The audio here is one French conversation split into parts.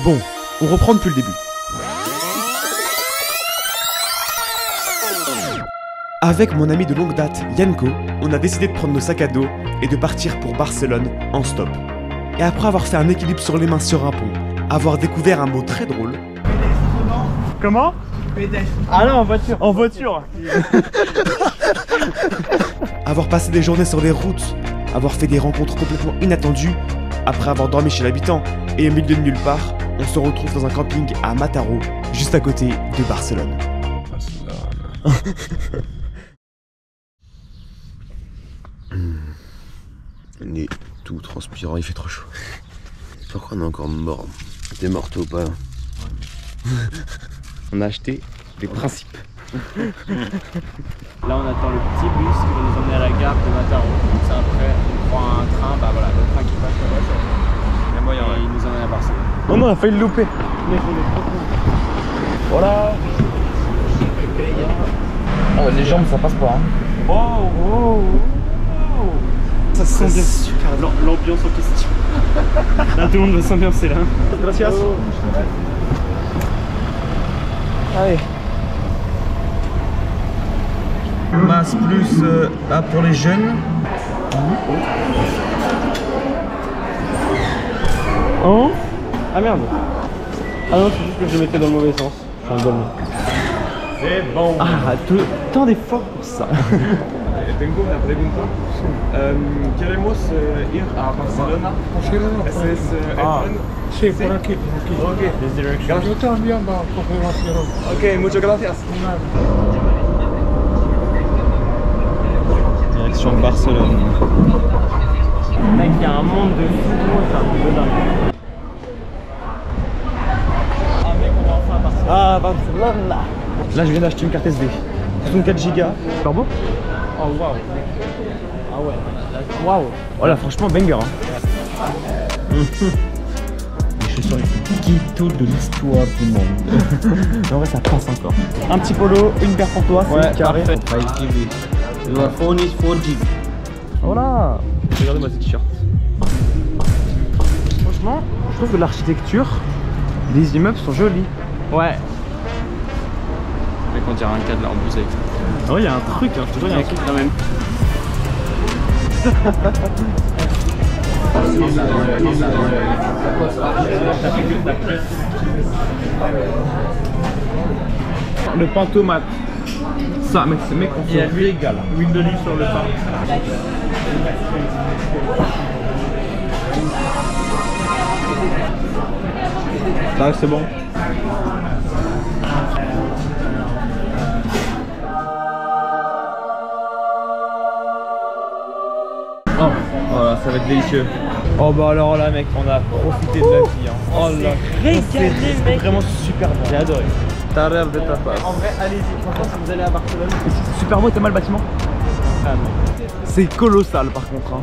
Bon, on reprend depuis le début. Avec mon ami de longue date, Yanko, on a décidé de prendre nos sacs à dos et de partir pour Barcelone en stop. Et après avoir fait un équilibre sur les mains sur un pont, avoir découvert un mot très drôle... Comment? Ah non, en voiture. En voiture. Avoir passé des journées sur les routes, avoir fait des rencontres complètement inattendues, après avoir dormi chez l'habitant et au milieu de nulle part, on se retrouve dans un camping à Mataró, juste à côté de Barcelone. On est tout transpirant, il fait trop chaud. Pourquoi on est encore mort? T'es morte ou pas? On a acheté des principes. Là on attend le petit bus qui va nous emmener à la gare de Mataró. Comme ça après on prend un train, bah voilà, le train qui passe là-bas, il y a moyen, et il nous emmène à Barcelone. Oh non, on a failli le louper. Mais il faut les trop cool. Voilà. Oh, les jambes ça passe pas hein. Wow, wow, wow. Ça se sent bien super, l'ambiance en question. Là tout le monde va s'ambiancer là. Gracias. Allez. Masse plus A pour les jeunes. Oh. Ah merde. Ah non, c'est juste que je le mettais dans le mauvais sens. Je suis un gomme. C'est bon. Ah, tant d'efforts pour ça. Tengo una pregunta. Queremos ir a Barcelona. Sí, por aquí, por aquí. This direction. Yo también va a coger Barcelona. Ok, muchas gracias. Direction Barcelone. Mec, il y a un monde de fou, c'est un peu dingue. Ah mec, on est enfin à Barcelone. Ah, Barcelone là. Là je viens d'acheter une carte SD. 64 Go. Super beau. Oh waouh. Ah ouais. Waouh. Oh là franchement banger hein. Les chaussures les plus ghetto de l'histoire du monde. En vrai ça passe encore. Un petit polo, une paire pour toi, c'est carré. 5 GB. Your phone is 4 GB. Voilà. Regardez-moi ce t-shirt. Franchement, je trouve que l'architecture, les immeubles sont jolis. Ouais. Mec, on dirait un cadre arbousé. Ah ouais, il y a un truc, hein, je te jure, il y a un truc quand même. Le pain tomate. Ça, mec, ces mecs, on se régale. Huile d'olive sur le pain. Là, c'est bon. Oh, voilà, ça va être délicieux. Oh bah alors là mec, on a profité de la vie hein. Oh là, régalé mec. Vraiment super bon. J'ai adoré. T'as l'air de ta face. En vrai, allez-y, franchement, si vous allez à Barcelone. C'est super beau, t'aimes mal le bâtiment? Ah non. C'est colossal par contre hein.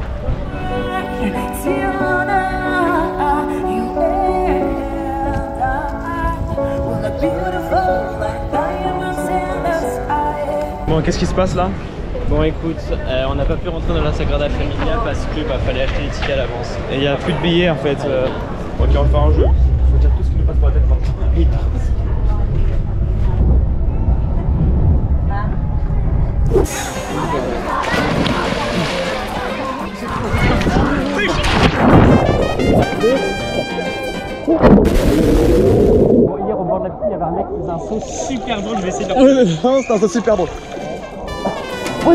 Bon, qu'est-ce qui se passe là? Bon écoute, on n'a pas pu rentrer dans la Sagrada Familia parce que fallait acheter les tickets à l'avance. Et il n'y a plus de billets en fait. Ok, on va faire un jeu. Faut dire tout ce qui nous passe par la tête maintenant. Bon, hier au bord de la piscine, il y avait un mec qui faisait un saut super drôle, je vais essayer de le faire. Non, c'est un saut super drôle. What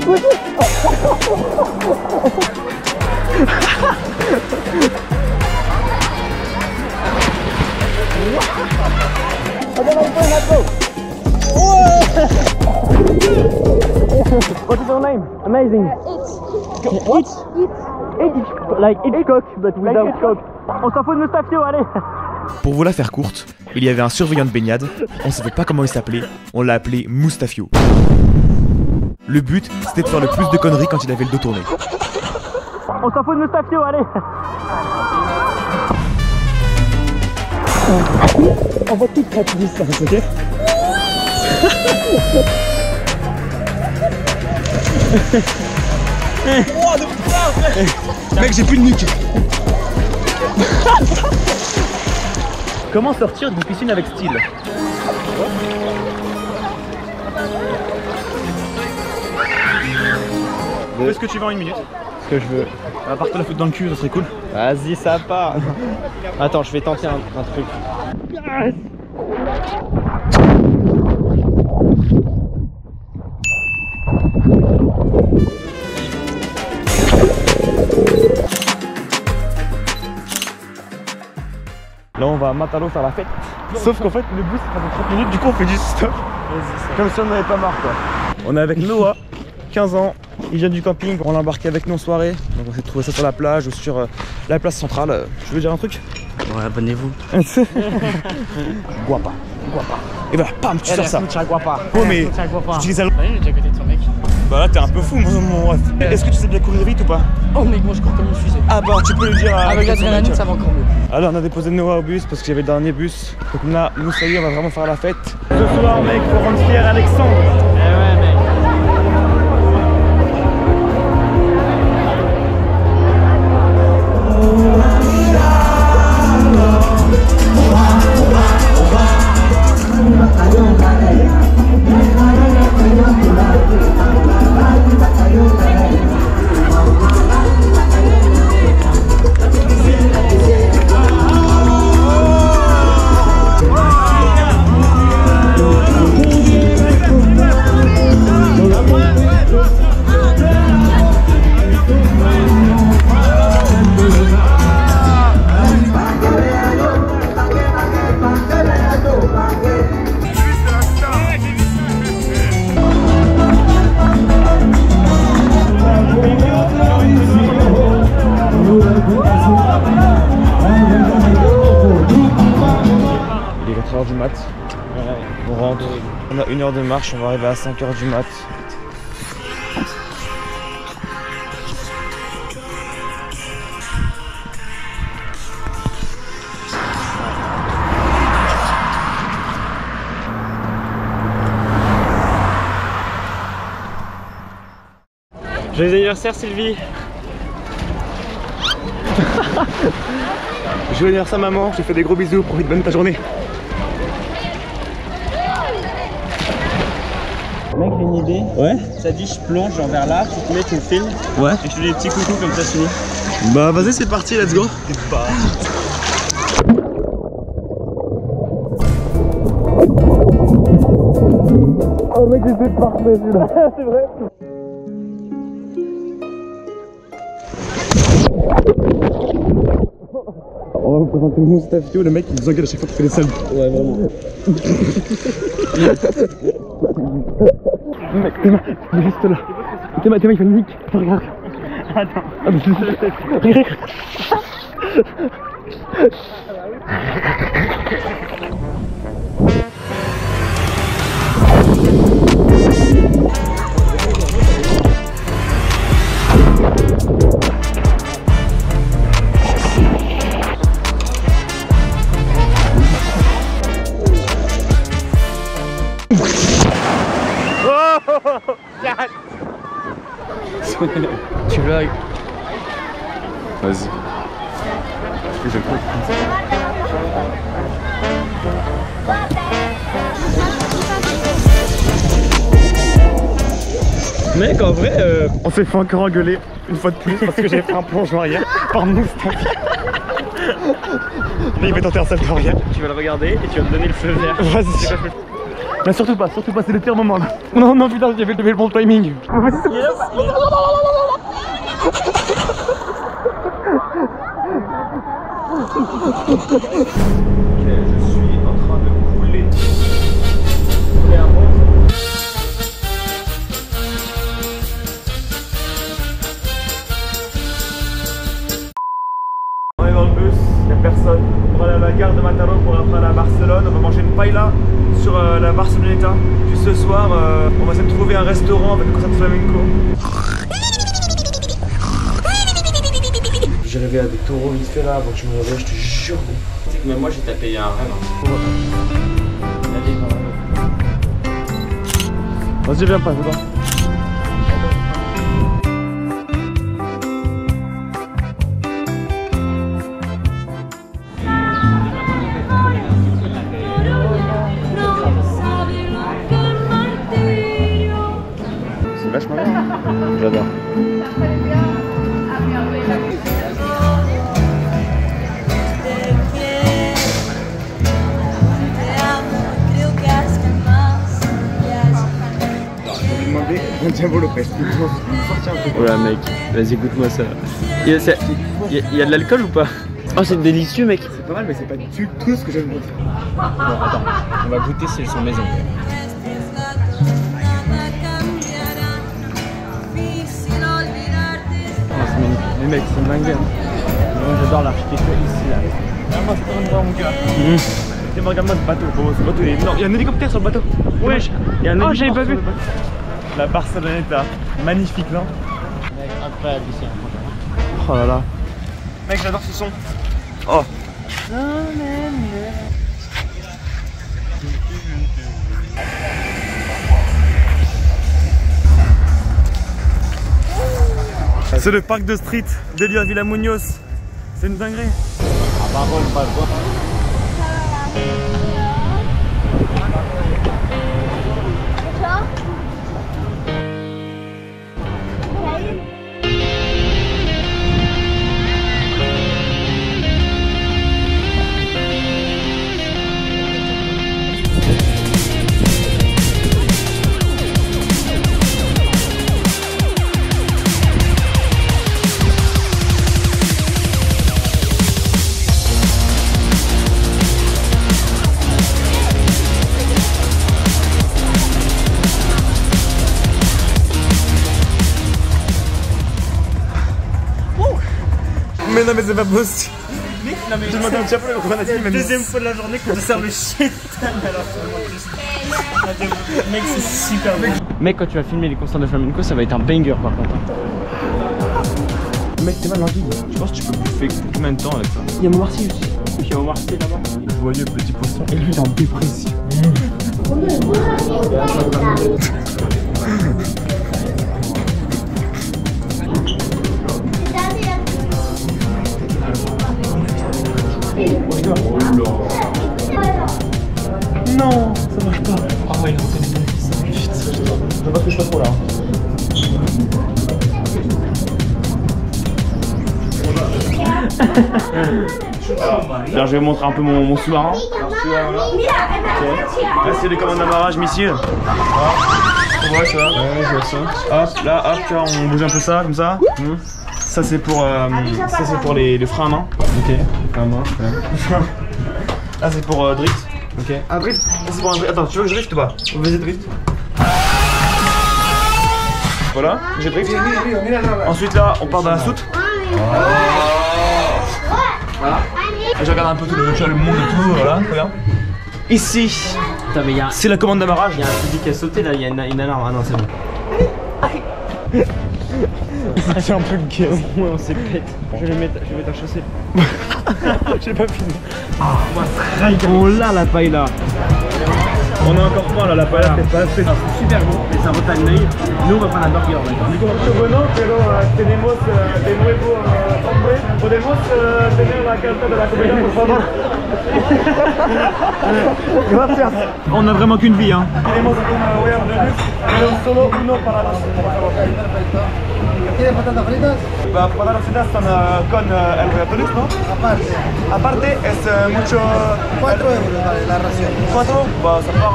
is your name? Amazing. What? Like Hitchcock, but without cock. On s'en fout de Mustafio, allez. Pour vous la faire courte, il y avait un surveillant de baignade, on savait pas comment il s'appelait, on l'a appelé Mustafio. Le but, c'était de faire le plus de conneries quand il avait le dos tourné. On s'en fout de Mustafio, allez. On va tout prendre distance, ok? Mec, j'ai plus de nuque. Comment sortir d'une piscine avec style? Fais ce que tu veux en 1 minute. Ce que je veux. À part te la foutre dans le cul, ça serait cool. Vas-y, ça part. Attends, je vais tenter un truc. Là on va à Matalo faire la fête. Sauf qu'en fait le bus prend 30 minutes, du coup on fait du stop. Comme si on n'avait pas marre quoi. On est avec Noah, 15 ans, il vient du camping, on l'a embarqué avec nous en soirée. Donc on s'est trouvé ça sur la plage ou sur la place centrale. Je veux dire un truc? Ouais, abonnez-vous. Guapa, guapa. Et voilà, pam, tu sors ça. Guapa. Oh mais tu utilises la... Ouais, il est déjà à côté de son mec. Bah là t'es un peu fou mon ref. Est-ce que tu sais bien courir vite ou pas? Oh mec, moi je cours comme une fusée. Ah bah tu peux le dire à... Avec l'adrénaline ça va encore mieux. Alors on a déposé Noah au bus parce qu'il y avait le dernier bus. Donc là, nous ça y est, on va vraiment faire la fête. Ce soir mec, faut rendre fier Alexandre. Eh ouais mec. Il est 4h du mat. On rentre. On a 1 heure de marche, on va arriver à 5h du mat. Joyeux anniversaire Sylvie. Joyeux anniversaire maman, je te fais des gros bisous, profite bien de ta journée. Mec, j'ai une idée. Ouais. Ça dit je plonge genre vers là, tu te mets, tu me filmes. Ouais. Et je te fais des petits coucous comme ça c'est fini. Bah vas-y c'est parti, let's go. Oh mec c'est parfait celui-là. C'est vrai. On va vous présenter Moustafio, le mec qui nous engueule à chaque fois qu'il fait des salles. Ouais vraiment. Mec, Théma, il est juste là. Théma, il fait une nique. Regarde. Attends. Ah, mais regarde. Tu blagues. Vas-y. Je le prends. Mec, en vrai, on s'est fait encore engueuler une fois de plus parce que j'ai fait un plongeon arrière par Moustapha. Là, il va tenter un salto arrière. Tu vas le regarder et tu vas me donner le feu vert. Vas-y. Mais surtout pas, c'est le pire moment là. Non, non, putain, j'avais le bon timing. Je suis en train de couler. On est dans le bus, il n'y a personne. On va aller à la gare de Mataró pour après aller à Barcelone. On va manger une paella sur la Barceloneta. Puis ce soir, on va essayer de trouver un restaurant avec un concert de flamenco. J'ai rêvé à des taureaux vite fait là avant que je me réveille, je te jure. Tu sais que même moi j'ai tapé un rêve. Vas-y, viens pas, c'est bon. J'adore. Diabo Lopez, sortir un peu. Voilà mec, vas-y goûte-moi ça. Il y a de l'alcool ou pas? Oh c'est délicieux mec. C'est pas mal mais c'est pas du tout ce que j'aime goûter. Bon attends, on va goûter si elles sont maison. Oh, c'est magnifique. Mais mec c'est dingue. Moi j'adore l'architecture ici là. Regarde-moi ce mon gars. Regarde-moi ce bateau. Comment ce bateau est énorme. Il y a un hélicoptère sur le bateau. Ouais. Il y a un Oh j'avais pas vu. La Barceloneta, magnifique non? Incroyable ici. Oh là là. Mec j'adore ce son. Oh. C'est le parc de street d'Elios Villamuñoz. C'est une dinguerie. Mais non mais c'est pas possible. Non mais je demande un chapeau le grenadier. deuxième fois de la journée qu'on te sert le shit. Mec c'est super bon. Mec quand tu vas filmer les concerts de flamenco ça va être un banger par contre. Mec t'es mal en guide. Je pense que tu peux bouffer combien de temps avec ça? Il y a mon Marcy aussi. Il y a Omar Sy là-bas. Le joyeux petit poisson. Et lui il est en dépression. Non, ça marche pas. Ah ouais, il reconnaît pas. Je vois pas que je passe trop là. Alors je vais vous montrer un peu mon sous-marin. Okay. Là c'est les commandes d'amarrage missile. Ouais ça va. Ouais, je vois ça. Hop, là, hop, tu vois, on bouge un peu ça, comme ça. Ça c'est pour, les freins à main. Ok, freins à main. Ouais. Là c'est pour drift. Ok. Un drift. Là c'est pour un drift. Attends, tu veux que je drift ou pas? Vas-y drift. Voilà, j'ai drift. Ensuite là, on part dans la soute. Voilà. Je regarde un peu tout le monde et tout, voilà, très bien. Ici, c'est la commande d'amarrage. Il y a un fusil qui a sauté là, il y a une alarme. Ah non, c'est bon. C'est un peu gay. Ouais, on s'est pété. Je vais mettre un chaussée. J'ai pas fini. Oh là la paille là. On a encore faim là, la paella c'est pas assez. C'est super bon, mais ça retaille l'œil. Nous on va prendre un burger maintenant. Bueno, pero tenemos de nuevo hombre. Podemos tener la carta de la comida, por favor. Gracias. On a vraiment qu'une vie, hein. Tenemos un huevo de luz, pero solo uno para nosotros, por favor. ¿Quieres patatas fritas? Patatas fritas son con el huevo de luz, ¿no? Aparte. Aparte es mucho. 4 euros vale la ración. 4? Bah ça part.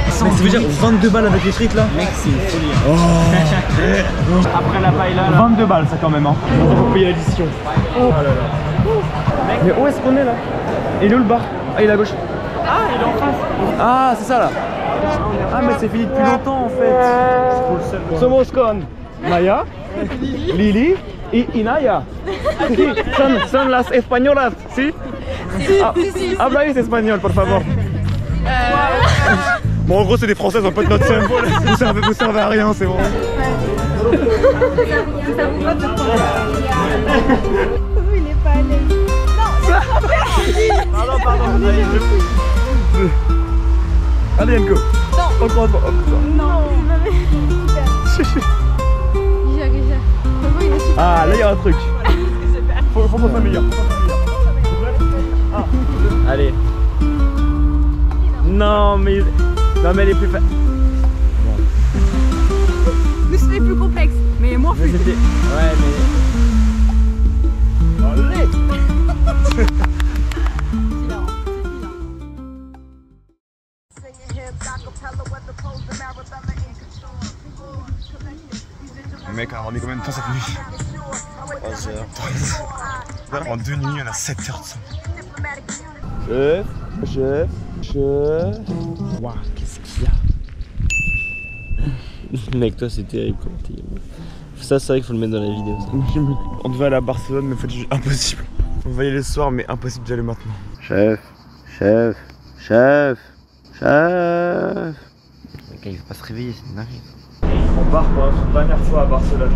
Mais ça veut dire 22 balles avec les frites là? Mec c'est une folie. Oh. Après la paille là. 22 balles ça quand même hein. On va payer l'addition. Oh là là. Mais où est-ce qu'on est là? Il est où le bar? Ah il est à gauche. Ah il est en face. Ah c'est ça là. Ah mais c'est fini depuis longtemps en fait. Somos con Maya, Lili et Inaya. Son las españolas, ¿sí? Sí. Habláis espagnol, por favor. Bon en gros c'est des françaises, on peut être notre symbole. Vous servez à rien, c'est bon. Il est pas à l'aise. Non, Pardon. Allez Enko. non. Encore une fois. Non, Ah là il y a un truc. Faut qu'on soit meilleur. Allez. Non mais elle est plus facile. Mais c'est plus complexe. Mais c'était... Ouais, mais... Allez. Le mec, on est combien de temps cette nuit? 3 heures. En 2 nuits, on a 7 heures de sommeil. Chef. Waouh, qu'est-ce qu'il y a? Mec, toi, c'est terrible quoi. Ça, c'est vrai qu'il faut le mettre dans la vidéo. Ça. On devait aller à Barcelone, mais en fait, c'est impossible. On va y aller ce soir, mais impossible d'y aller maintenant. Chef. Le gars, il va pas se réveiller, c'est une dinguerie. On part pour notre dernière fois à Barcelone.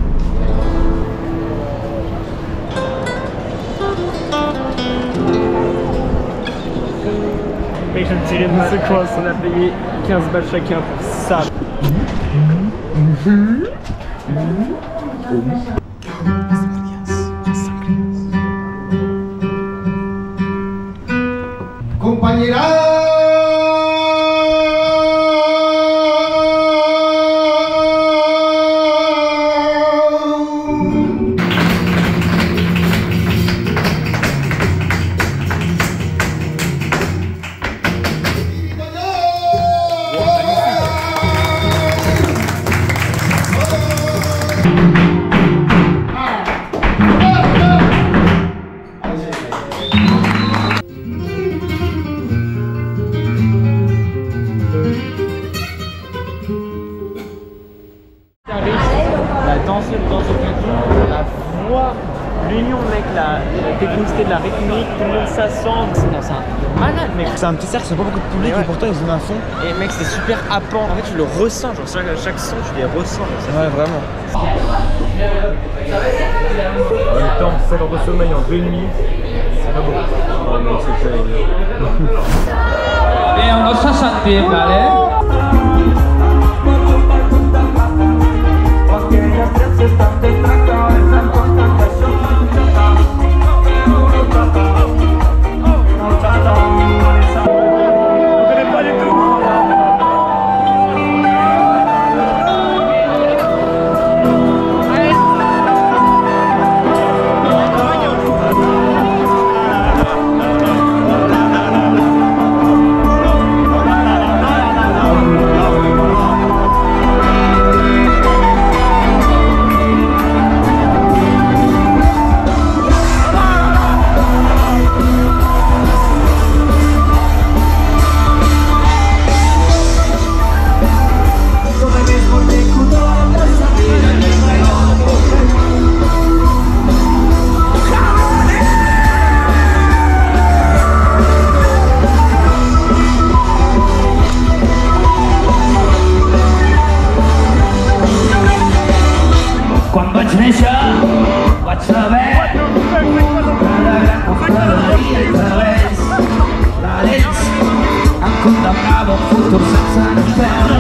Mec, je vais me tirer de ma séquence, on a payé 15 balles chacun pour ça. La danse dans ce plateau, la voix, l'union mec, la technicité de la rythmique, tout le monde s'assemble, c'est un truc de malade mec. C'est un petit cercle, c'est pas beaucoup de public et pourtant ils ont à fond. Et mec c'est super happant, en fait tu le ressens, genre chaque son tu les ressens. Ouais, vraiment. En même temps, 5 heures de sommeil en 2 nuits, c'est pas beaucoup. Oh mec, c'est terrible. Et on va chanter, ¿vale? Cuando estrella, vas a ver la gran confradería y otra vez la lens han condamnado futur senza inferno.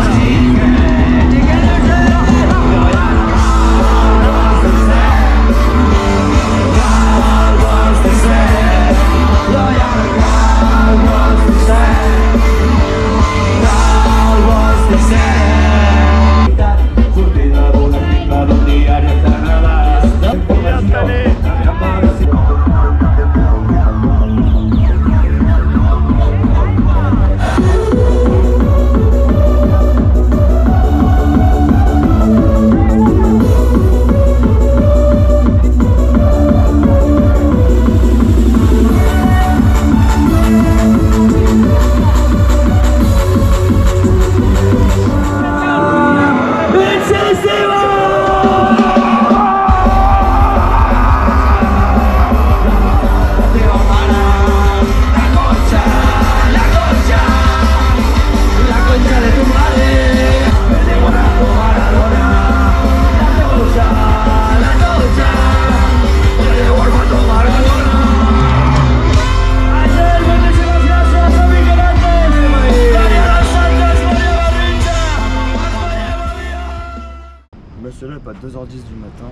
Monsieur là, pas 2h10 du matin.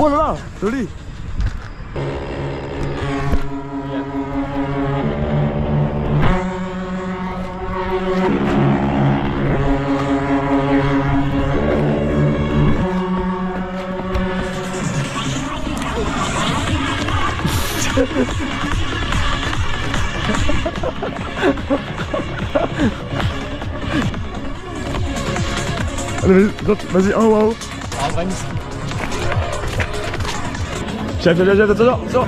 Oh là là, joli. Allez, vas-y, en haut, en haut. En vrai, Nice. Chef, attention.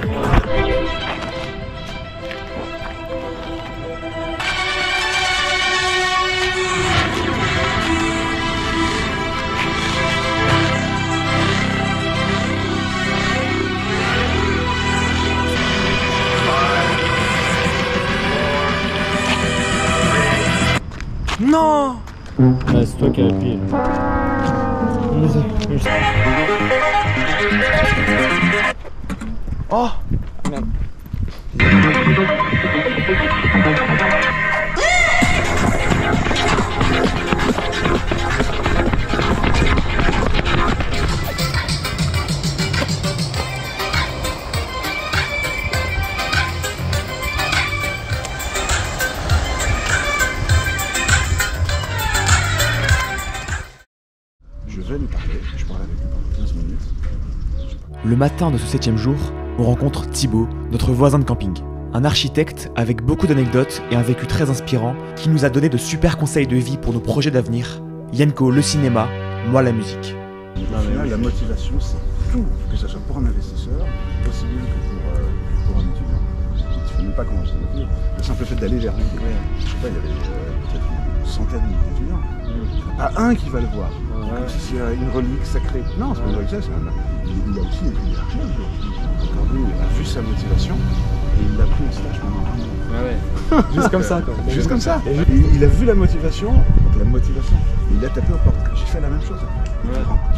Non. Ouais, c'est toi qui as appuyé. Oh Merde. Je vais lui parler, je parle avec lui pendant 15 minutes. Le matin de ce 7e jour, on rencontre Thibaut, notre voisin de camping. Un architecte avec beaucoup d'anecdotes et un vécu très inspirant qui nous a donné de super conseils de vie pour nos projets d'avenir. Yenko, le cinéma, moi la musique. Au final, la motivation, c'est tout, que ce soit pour un investisseur, aussi bien que pour un étudiant. Tu ne sais même pas comment je te motive. Le simple fait d'aller vers lui, je sais pas, il y avait peut-être une centaine d'étudiants. Pas un qui va le voir. Comme si c'est une relique sacrée. Non, c'est pas une relique sacrée, il a aussi écrit des archives. Aujourd'hui, il a vu sa motivation et il l'a pris en stage pendant un an. Juste comme ça, quoi. Juste comme ça. Il a vu la motivation, donc la motivation. Il a tapé aux portes. J'ai fait la même chose. Tu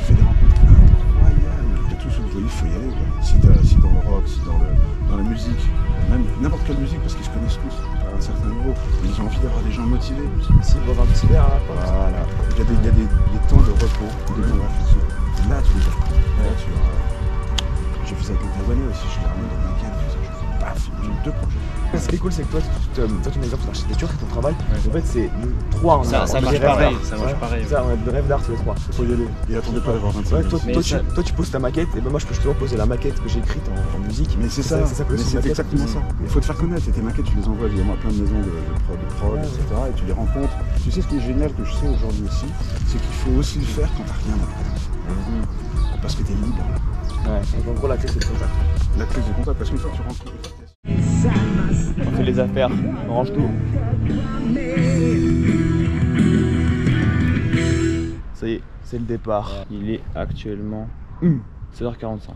fais des rencontres incroyables. De tout ce que vous voyez, il faut y aller. Quoi. Si dans le rock, si dans la musique, même n'importe quelle musique, parce qu'ils se connaissent tous à un certain niveau. Ils ont envie d'avoir des gens motivés. S'il boit un petit verre à la fin. Voilà. Il y a des temps de repos, des temps de réflexion. Là, tu les as. Là, tu j'ai fait ça avec un Taïwanais aussi. Je l'ai ramené dans ma quête. Paf, j'ai eu 2 projets. Ce qui est cool, c'est que toi, ton exemple d'architecture, c'est ton travail. En fait, c'est nous 3. Ça marche pareil, ça marche pareil. C'est ça, on a de rêve d'art, c'est les 3. Faut y aller. Et attendez pas d'avoir 25 Ouais, toi, tu poses ta maquette, et ben moi, je peux toujours poser la maquette que j'ai écrite en musique. Mais c'est ça, c'est exactement ça. Il faut te faire connaître. Et tes maquettes, tu les envoies évidemment à plein de maisons de prod, etc. Et tu les rencontres. Tu sais ce qui est génial, que je sais aujourd'hui aussi, c'est qu'il faut aussi le faire quand t'as rien à faire. Parce que t'es libre. Ouais, donc en gros, la clé, c'est le contact. La clé, c'est le contact, parce qu'une fois que tu rencontres. On fait les affaires, on range tout. Ça y est, c'est le départ. Il est actuellement 7h45.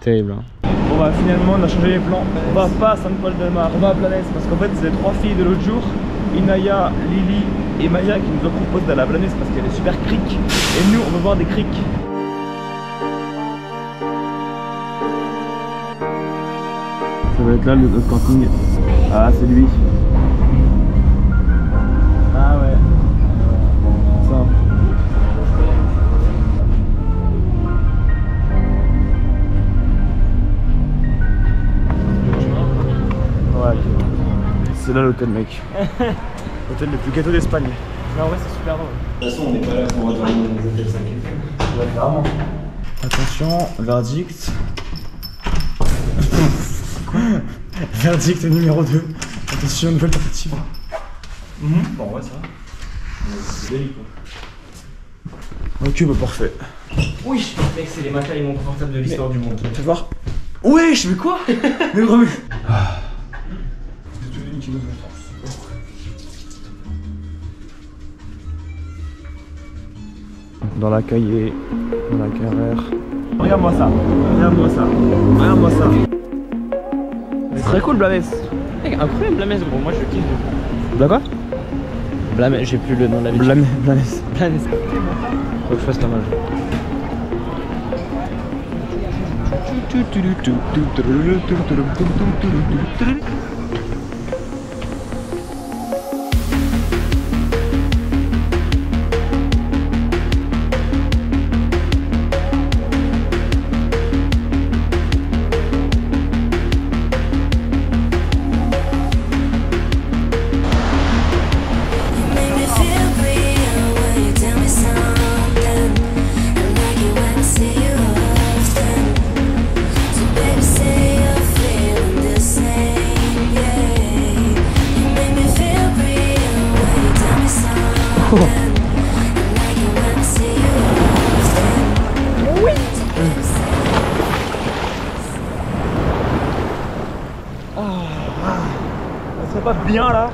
terrible. Hein. Bon bah finalement on a changé les plans. On va pas à Sainte-Paul-de-Mar, on va à Blanes parce qu'en fait c'est les 3 filles de l'autre jour, Inaya, Lily et Maya qui nous ont proposé d'aller à Blanes parce qu'il y a des super criques. Et nous on veut voir des criques. Ça va être là le camping. Ah c'est lui. Ah ouais. Ça. Ouais, c'est là l'hôtel mec. L'hôtel le plus gâteau d'Espagne. Mais en vrai c'est super drôle. De toute façon on n'est pas là pour dormir dans des hôtels 5 étoiles. Ouais, vraiment. Attention, verdict. Verdict numéro 2. Attention, nouvelle tentative. Bon ouais ça va. C'est délicat quoi. Ok bah parfait. Oui, mec, c'est les matelas les moins confortables de l'histoire du monde. Fais voir. Wesh, mais quoi? Mais remets. Dans la cahier, dans la carrière. Regarde-moi ça, regarde-moi ça, regarde-moi ça. C'est très cool Blanes. Mec, incroyable Blanes, gros, moi je kiffe. D'accord? Blanes, j'ai plus le nom de la ville. Blanes. Blanes. Faut que je fasse la main. pas bien là.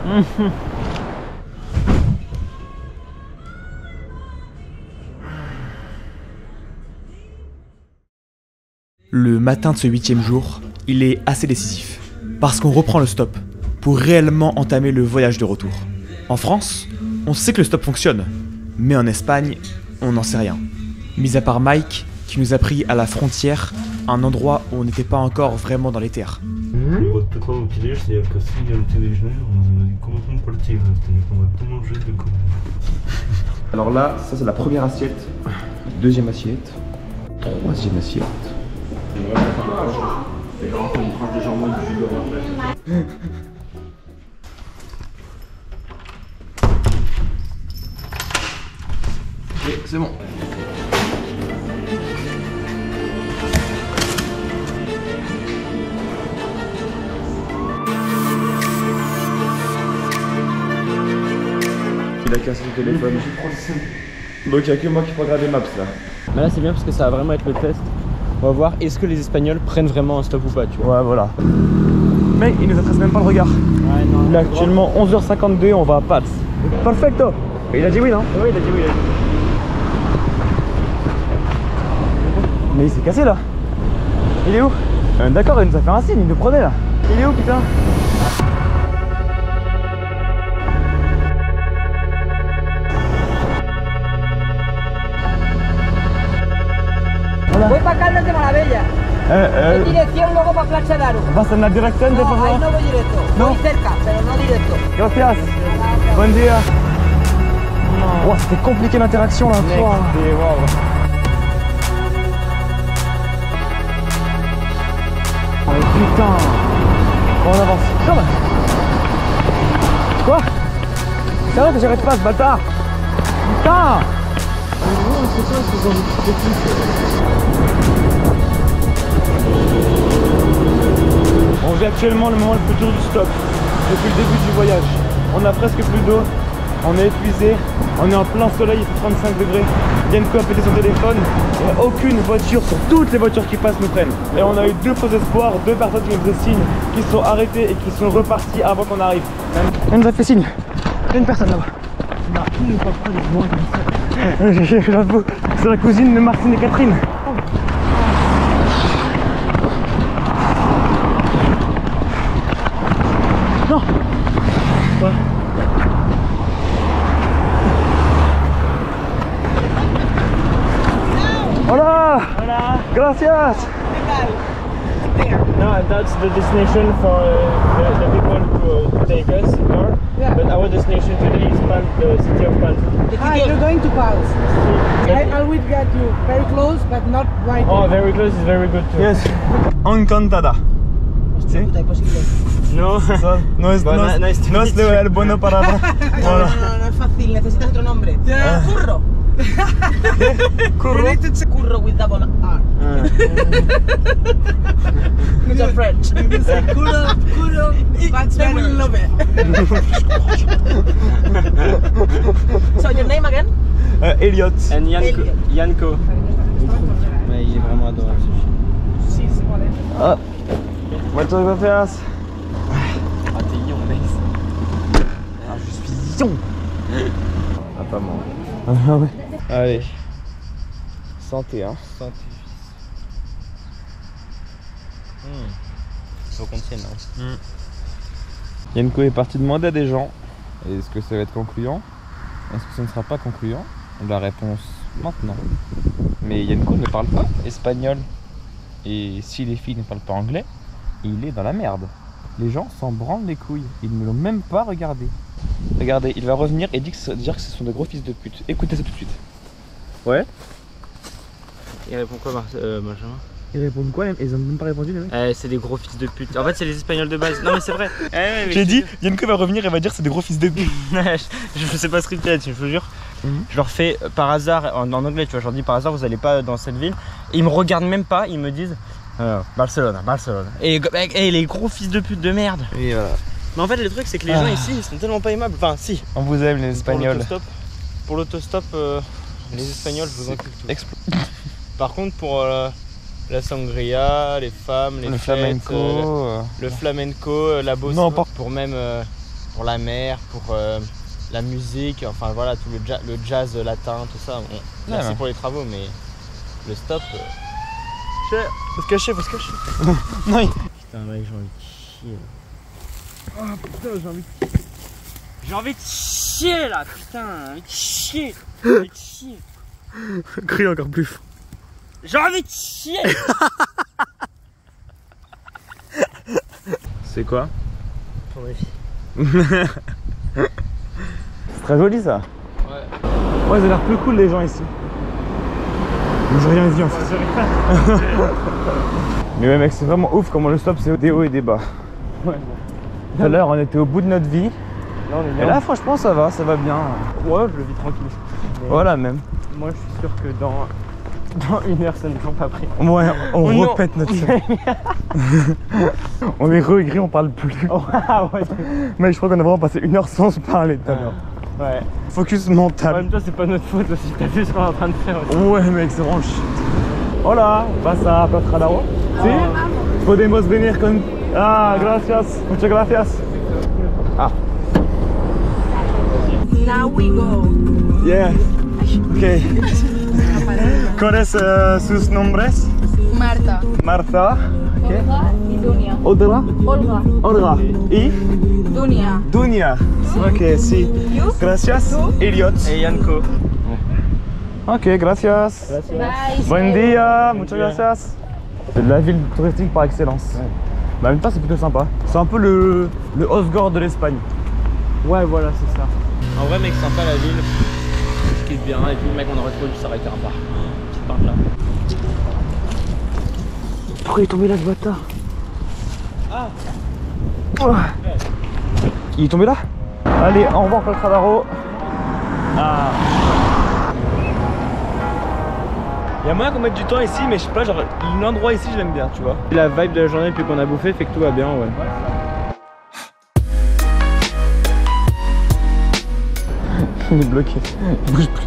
Le matin de ce 8e jour, il est assez décisif. Parce qu'on reprend le stop pour réellement entamer le voyage de retour. En France, on sait que le stop fonctionne. Mais en Espagne, on n'en sait rien. Mis à part Mike, qui nous a pris à la frontière, un endroit où on n'était pas encore vraiment dans les terres. Вот такой вот лишь, я косил, ты лишь, comment on peut le tirer, on va tout manger de coup. Alors là, ça c'est la première assiette, deuxième assiette, troisième assiette. Et c'est bon. Il a cassé le téléphone. Donc il n'y a que moi qui peux regarder Maps là. Mais là c'est bien parce que ça va vraiment être le test. On va voir est-ce que les Espagnols prennent vraiment un stop ou pas, tu vois. Ouais, voilà. Mais il nous adresse même pas le regard. Ouais, non. Il est actuellement 11h52, on va à Pals. Perfecto. Il a dit oui, non? Oui, il a dit oui. Mais il s'est cassé là. Il est où? D'accord, il nous a fait un signe, il nous prenait là. Il est où, putain? Voy para Caldas de Maravilla. En dirección luego para Plaza d'Aro. ¿Vas en la dirección de No, favor? ahí no voy directo. No. Voy cerca, pero no directo. Gracias. Bon dia. Oh, c'était compliqué l'interaction là. Oh putain. Bon, on avance. Come. Quoi? C'est vrai que j'arrête pas ce bâtard. Putain. On vit actuellement le moment le plus dur du stop. Depuis le début du voyage. On a presque plus d'eau. On est épuisé. On est en plein soleil, il fait 35 degrés. Yanko a pété son téléphone. Et aucune voiture sur toutes les voitures qui passent nous prennent. Et on a eu deux faux espoirs, deux personnes qui nous faisaient signe, qui sont arrêtées et qui sont reparties avant qu'on arrive. Elle nous a fait signe. Il y a une personne là-bas. J'avoue, c'est la cousine de Martine et Catherine. Non. Quoi? Hola. Hola. Gracias. No, that's the destination for the people who take us car. Yeah. But our destination today is the city of Pals. You're going to Pals. I will get you very close, but not right. Oh, very close is very good too. Yes. Encantada. Hostia puta, imposible. No. No es, Bueno, no, nice to no es meet you. el bueno para. No es fácil, necesitas otro nombre. Curro. Curro. Curro with double R. It's a French. Curro, that's they will love it. So your name again? Elliot. And Yanko. Elliot. Yanko. Mais il est vraiment adorable ce chien. Ah. Muchas gracias. Ah, t'es lion, mec. Ah, je suis lion. Ah, pas moi. Ah ouais. Allez. Santé, hein. Santé. Faut qu'on tienne, hein. Yanko est parti demander à des gens. Est-ce que ça va être concluant? Est-ce que ça ne sera pas concluant? La réponse maintenant. Mais Yanko ne parle pas espagnol. Et si les filles ne parlent pas anglais, il est dans la merde. Les gens s'en branlent les couilles. Ils ne l'ont même pas regardé. Regardez, il va revenir et dire que ce sont des gros fils de pute. Écoutez ça tout de suite. Ouais. Il répond quoi, Benjamin? Ils répondent quoi? Ils ont même pas répondu, les mecs. C'est des gros fils de pute. En fait, c'est les Espagnols de base. Non, mais c'est vrai. J'ai dit, Yanko va revenir et va dire c'est des gros fils de pute. Je sais pas scripter là-dessus, je vous jure. Je leur fais par hasard, en anglais, tu vois, je leur dis par hasard, vous allez pas dans cette ville. Et ils me regardent même pas, ils me disent Barcelone. Et les gros fils de pute de merde. Et voilà. Mais en fait, le truc, c'est que les gens ici, ils sont tellement pas aimables. Enfin, si. On vous aime, les Espagnols. Pour l'autostop, les Espagnols, je vous encule tout. Par contre, pour la sangria, les femmes, les le fêtes, flamenco, le flamenco, la bossa, non, pas... pour même pour la mer, pour la musique, enfin voilà, tout le jazz latin, tout ça. Bon, merci pour les travaux, mais le stop. Faut se cacher, faut se cacher. Non, putain, mec, j'ai envie de chier. Oh putain, j'ai envie de... J'ai envie de chier là, putain, j'ai envie de chier. J'ai envie de chier. Crie encore plus fort. J'ai envie de chier. C'est quoi? Ton avis. C'est très joli ça. Ouais. Ouais, ça a l'air plus cool les gens ici. Mais j'ai rien dit en fait. Mais ouais mec, c'est vraiment ouf comment le stop c'est des hauts et des bas. Ouais. Tout à l'heure on était au bout de notre vie. Là, on est bien. Et là franchement ça va bien. Ouais, je le vis tranquille. Mais voilà même. moi je suis sûr que dans 1 heure ça ne prend pas pris. Ouais, on Oh, repète notre scène. On est re-aigri, on parle plus. Ah ouais. Mec, je crois qu'on a vraiment passé 1 heure sans se parler tout à l'heure. Ouais. Focus En mental. même temps, c'est pas notre faute aussi, t'as vu ce qu'on est en train de faire aussi. Ouais mec, c'est vraiment shit. Hola, vas a Petradaro? Si? Podemos venir con... Ah, gracias, muchas gracias. Ah. Now we go. Yeah. Ok. ¿Cuáles sus nombres? Marta. Marta. Okay. Olga y Dunia. Odra? Olga. Olga. Y? Dunia. Dunia. Ok, si. You? Gracias. Elliot. Et Yanko. Ok, gracias. Bye. Buen día, muchas gracias. C'est de la ville touristique par excellence. Ouais. Mais en même temps, c'est plutôt sympa. C'est un peu le Osgore de l'Espagne. Ouais, voilà, c'est ça. En vrai, mec, sympa la ville. Je kiffe bien. Et puis, mec, on aurait trop dû s'arrêter un bar. Petite part là. Pourquoi il est tombé là, ce bâtard? Ah. Oh. Il est tombé là? Allez, au revoir, Petradaro. Ah. Il y a moyen qu'on mette du temps ici, mais je sais pas, genre l'endroit ici je l'aime bien, tu vois. La vibe de la journée depuis qu'on a bouffé fait que tout va bien, ouais. Il est bloqué, il bouge plus.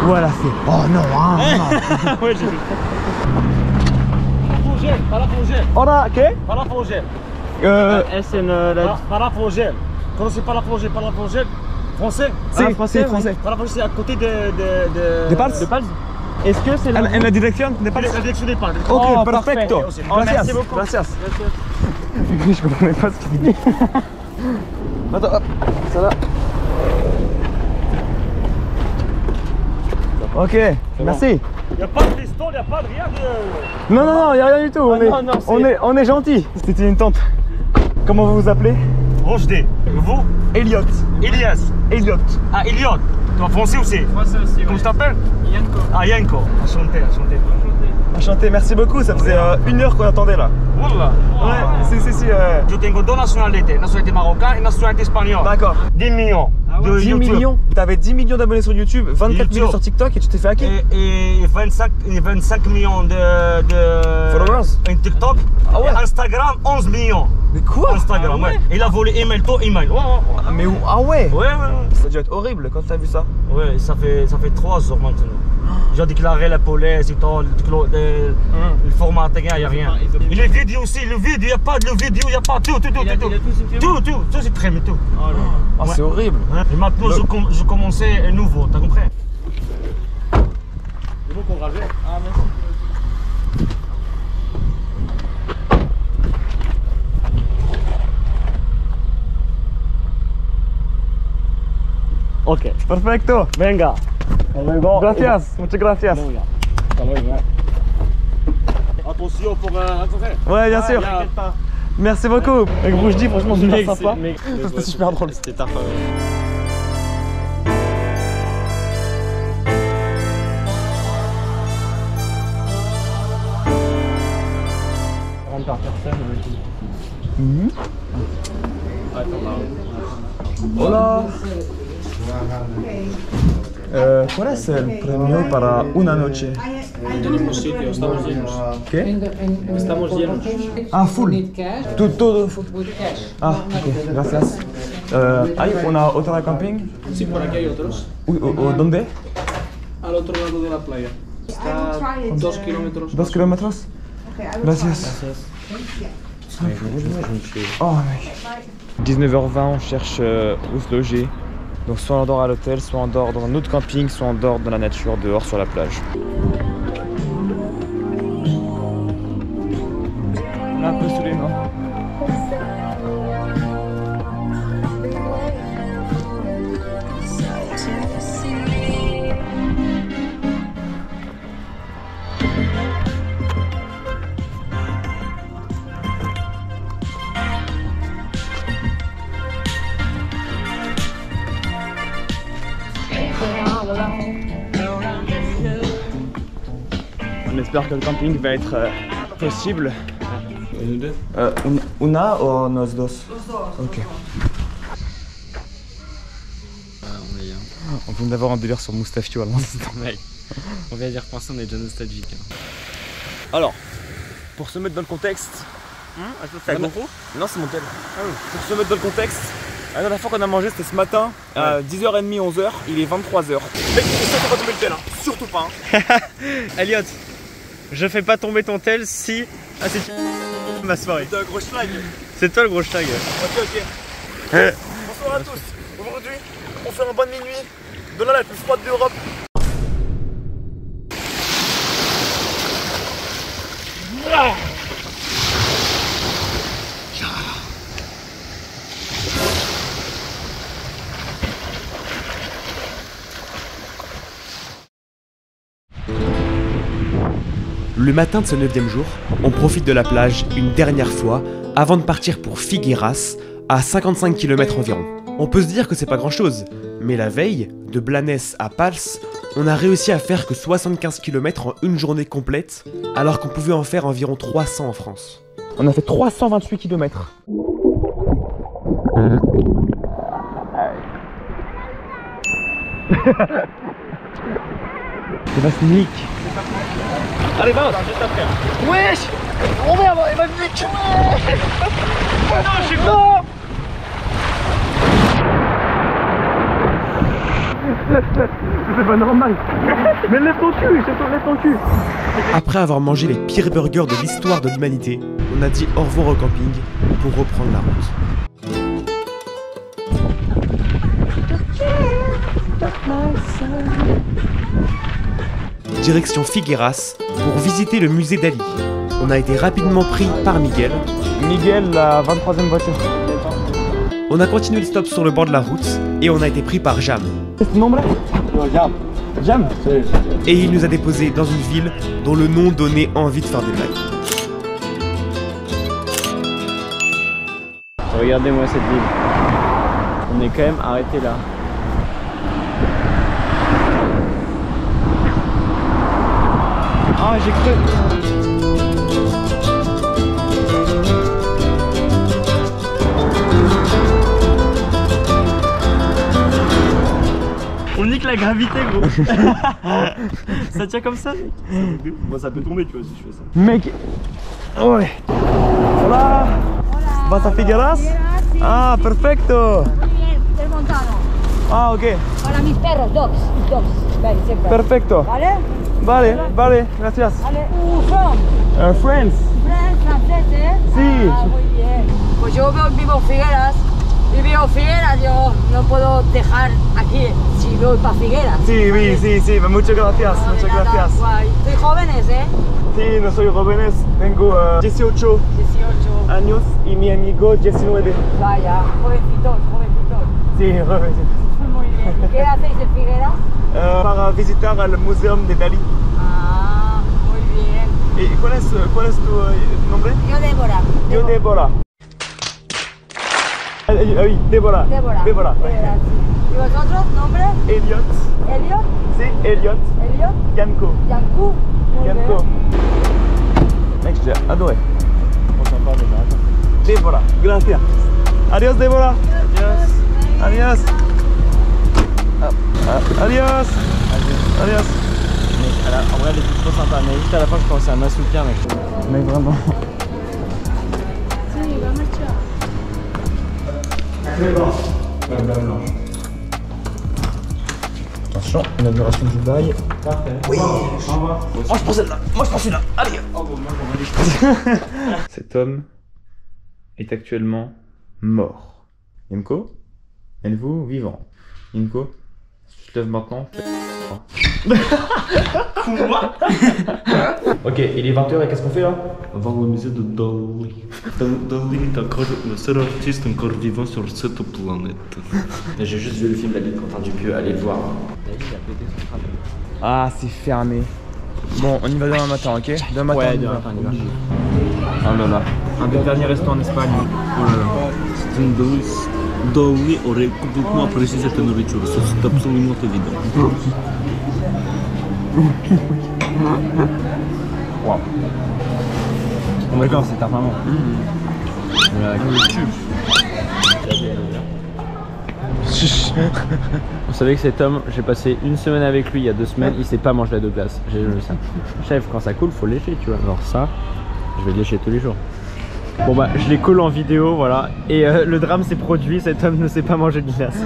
Voilà, fait. Oh non, hein, non. Ouais, j'ai vu. Hola, ¿qué? Falafel. Es en la... Falafel. Connaissez pas la plongée, pas la plongée? Français? C'est français. Falafel, c'est à côté de Pals? De Pals. Est-ce que c'est la... En la direction de Pals? La direction des Pals. Ok, Oh, perfecto. parfait. Gracias. Merci beaucoup. Gracias. Je comprenais pas ce qu'il dit. Attends, hop, ça va. Ok, merci. Il n'y a pas de piston, il n'y a pas de rien de... Non, il n'y a rien du tout. On est gentil. C'était une tente. Comment vous vous appelez? Rochedé. Vous? Elliot. Elias. Elliot. Ah, Elliot. Toi, français aussi? Français aussi, Comment tu t'appelles? Yanko. Ah, Yanko. Enchanté. Enchanté, merci beaucoup. Ça faisait 1 heure qu'on attendait là. Wallah. Ouais, si. Je tengo 2 nationalités. Nationalité marocaine et nationalité espagnole. D'accord. 10 millions. De 10 YouTube. millions. T'avais 10 millions d'abonnés sur YouTube, 24 millions sur TikTok et tu t'es fait hacker. Et 25 millions de Followers. TikTok. Ah ouais. Et Instagram, 11 millions. Mais quoi? Instagram, ouais. Il a volé email, ton email. Ouais. Ah, mais où? Ah ouais. Ouais. Ça a dû être horrible quand t'as vu ça. Ouais, ça fait 3 heures maintenant. J'ai déclaré la police et tout, le format, il n'y a rien. Et les vidéos aussi, il n'y a pas de vidéo, il n'y a pas tout. Tout, c'est très tout. Ah, c'est horrible. Et maintenant, je commençais à nouveau, t'as compris? C'est bon qu'on rajoute. Ah, merci. Ok. Perfecto. Venga. Gracias. Muchas gracias. Attention pour attention. Ouais, bien sûr. T'inquiète pas. Merci beaucoup. Avec vous, je dis franchement, c'est Mec, super sympa. mec, C'était super drôle. C'était tard. Par personne. Hola. ¿Cuál es el premio para una noche? Tenemos sitio, estamos llenos. ¿Qué? Estamos llenos. Ah, full. Todo full. Ah, ok, gracias. ¿Hay una otra camping? Sí, por aquí hay otros. ¿Dónde? Al otro lado de la playa. Está 2 kilómetros. 2 kilómetros. Gracias. Oh mec. 19h20, on cherche où se loger. Donc soit on dort à l'hôtel, soit on dort dans un autre camping, soit on dort dans la nature, dehors sur la plage. On est un peu saoulé, non? On espère que le camping va être possible. Una ou nos dos? Ok. On vient d'avoir un délire sur Moustafio à l'instant. Mec, on vient d'y repenser, on est déjà nostalgique. Alors, pour se mettre dans le contexte. C'est un GoPro? Non, c'est mon tel. Pour se mettre dans le contexte, la dernière fois qu'on a mangé, c'était ce matin à 10h30, 11h. Il est 23h. Mec, surtout pas tomber le tel, hein. Surtout pas. Hein. Elliot, je fais pas tomber ton tel si. Ah, c'est ma soirée. C'est un gros schlag. C'est toi le gros schlag. Ok. Bonsoir à tous. Aujourd'hui, on fait un bain de minuit dans la plus froide d'Europe. Le matin de ce 9e jour, on profite de la plage une dernière fois avant de partir pour Figueras, à 55 km environ. On peut se dire que c'est pas grand chose, mais la veille, de Blanes à Pals, on a réussi à faire que 75 km en une journée complète, alors qu'on pouvait en faire environ 300 en France. On a fait 328 km. C'est pas sneak. Allez, va! Wesh! Oh merde, il m'a niqué! Non, je suis pas! C'est pas normal! Mais lève ton cul! Lève ton cul! Après avoir mangé les pires burgers de l'histoire de l'humanité, on a dit au revoir au camping pour reprendre la route. Direction Figueras pour visiter le musée Dali. On a été rapidement pris par Miguel. Miguel, la 23e voiture. On a continué le stop sur le bord de la route et on a été pris par Jam. C'est ce nom-là? Jam. Jam? Et il nous a déposés dans une ville dont le nom donnait envie de faire des blagues. Regardez-moi cette ville. On est quand même arrêté là. Ah, j'ai cru. On nique la gravité, gros. Ça tient comme ça, mec. Moi, ça peut tomber, tu vois, si je fais ça. Mec. Ouais. Hola. ¿Vas a Figueras? Ah, perfecto. Muy bien, del montano. Ah, ok. Para mis perros, dogs. Vale, siempre. Perfecto. ¿Vale? Vale, gracias. Vale. From? Friends. Friends, franceses. Sí. Ah, muy bien. Pues yo vivo en Figueras. Y vivo en Figueras, yo no puedo dejar aquí si voy para Figueras. Sí, muchas gracias, No, de muchas nada, gracias. guay. Soy jóvenes, ¿eh? Sí, no soy jóvenes, tengo 18 18. años y mi amigo 19. Vaya, jovencitos. Sí, jovencitos. Muy bien. ¿Qué hacéis en Figueras? Para visitar el museo de Dalí. Ah, muy bien. ¿Y cuál es tu nombre? Yo Débora. Yo Débora. Oui, Débora. Débora. ¿Y vosotros, nombre? Elliot. Elliot. Sí, Elliot. Yanko. Yanku. Yanko. Mec, j'ai adoré. On s'en parle déjà. Débora, gracias. Adios, Débora. Adios. Adios. Mec, en vrai, elle était trop sympa, mais juste à la fin, je commençais à m'assoupir, mec. Mec, vraiment. Attention, inauguration du bail. Parfait. Oui. Au revoir. Moi je prends celle-là. Moi je prends celui-là. Allez. Cet homme est actuellement mort. Yemko, êtes-vous vivant? Yemko, tu te lèves maintenant. Ok, il est 20h et qu'est-ce qu'on fait là? On va au musée de Dali. Dali est encore le seul artiste encore vivant sur cette planète. J'ai juste vu le film Dali de Quentin Dupieux, allez le voir. Ah, c'est fermé. Bon, on y va demain matin, ok? Demain matin, Ouais, on y demain va. matin, on y va. Oh là là. Un des derniers restos en Espagne. Oh là là. C'est une douce. Dali aurait complètement apprécié cette nourriture, ça c'est absolument évident. Wow. Oh d'accord, c'est ta maman. Vous savez que cet homme, j'ai passé une semaine avec lui il y a 2 semaines, il sait pas manger la de glace. J'ai le sein. Chef, quand ça coule, faut lécher, tu vois. Alors ça, je vais lécher tous les jours. Bon bah, je les colle en vidéo, voilà. Et le drame s'est produit, cet homme ne sait pas manger de glace.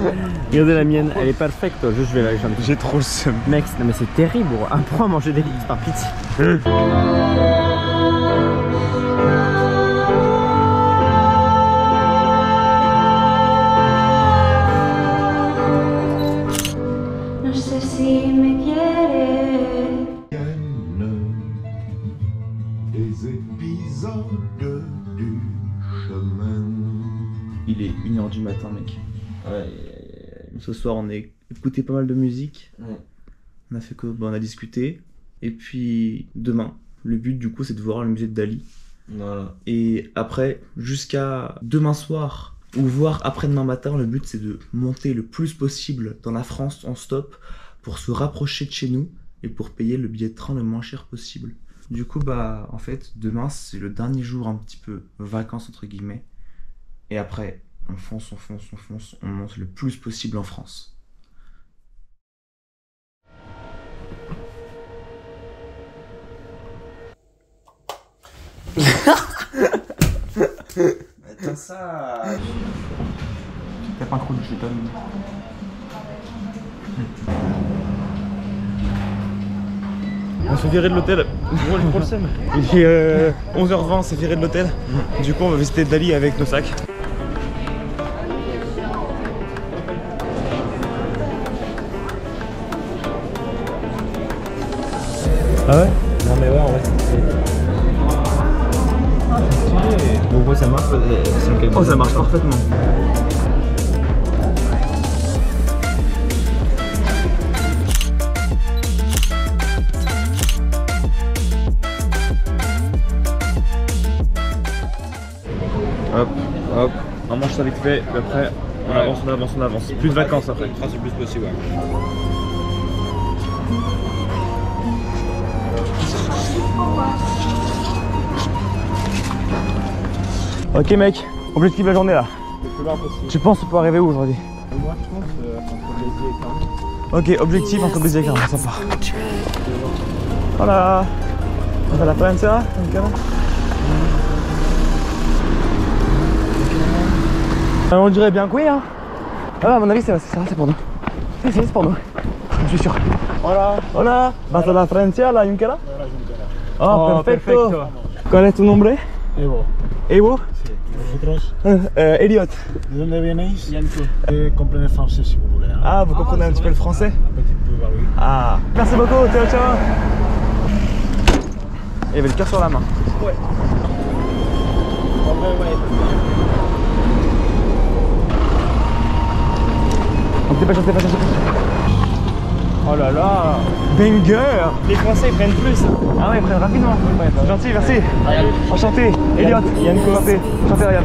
Regardez la mienne, elle est parfaite. Juste, je vais la lécher un petit peu. J'ai trop le seum. Mec, non mais c'est terrible, gros. Apprends à manger des glaces par pitié. No sé si me quieres. Des épisodes du chemin. Il est 1h du matin, mec. Ouais, ce soir, on a écouté pas mal de musique. Ouais. On a fait que, on a discuté. Et puis, demain, le but, du coup, c'est de voir le musée de Dali. Voilà. Et après, jusqu'à demain soir, ou voire après-demain matin, le but, c'est de monter le plus possible dans la France en stop pour se rapprocher de chez nous et pour payer le billet de train le moins cher possible. Du coup, bah, en fait, demain, c'est le dernier jour un petit peu vacances, entre guillemets. Et après, on fonce, on monte le plus possible en France. Attends ça. T'as pas un croc de chez Tom. On se fait virer de l'hôtel. Il est 11h20, on s'est viré de l'hôtel. Du coup, on va visiter Dali avec nos sacs. Ah ouais? Non mais ouais, en vrai, c'est... Bon, ça marche. Oh, ça marche parfaitement. Hop, hop, on mange ça vite fait, et après on avance, on avance, on avance. Plus de vacances après. C'est le plus possible, ouais. Ok mec, objectif de la journée là. Tu penses qu'on peut arriver où aujourd'hui? Moi je pense entre Béziers et Carme. Ok, objectif entre Béziers et Carme, ça part. Voilà. On a la Francia, on dirait bien que oui hein. Ah, à mon avis c'est pour nous. C'est pour nous. Je suis sûr. Voilà. Hola. ¿Vas a la Francia, la Junquera? Oh, perfecto. ¿Cuál es tu nombre? Evo. Evo? Sí. ¿Vosotros? Elliot. ¿De dónde vienes? Yanko. Comprenez français si vous voulez. Hein. Ah, vous comprenez un petit peu le français? Un petit peu, bah oui. Ah. Merci beaucoup, ciao ciao. Il y avait le cœur sur la main. Ouais. On dépêche. Oh là là. Banger. Les Français ils prennent plus. Ah ouais, ils prennent rapidement. C'est gentil, merci. Enchanté. Elliot. Yanko. Enchanté Ryan.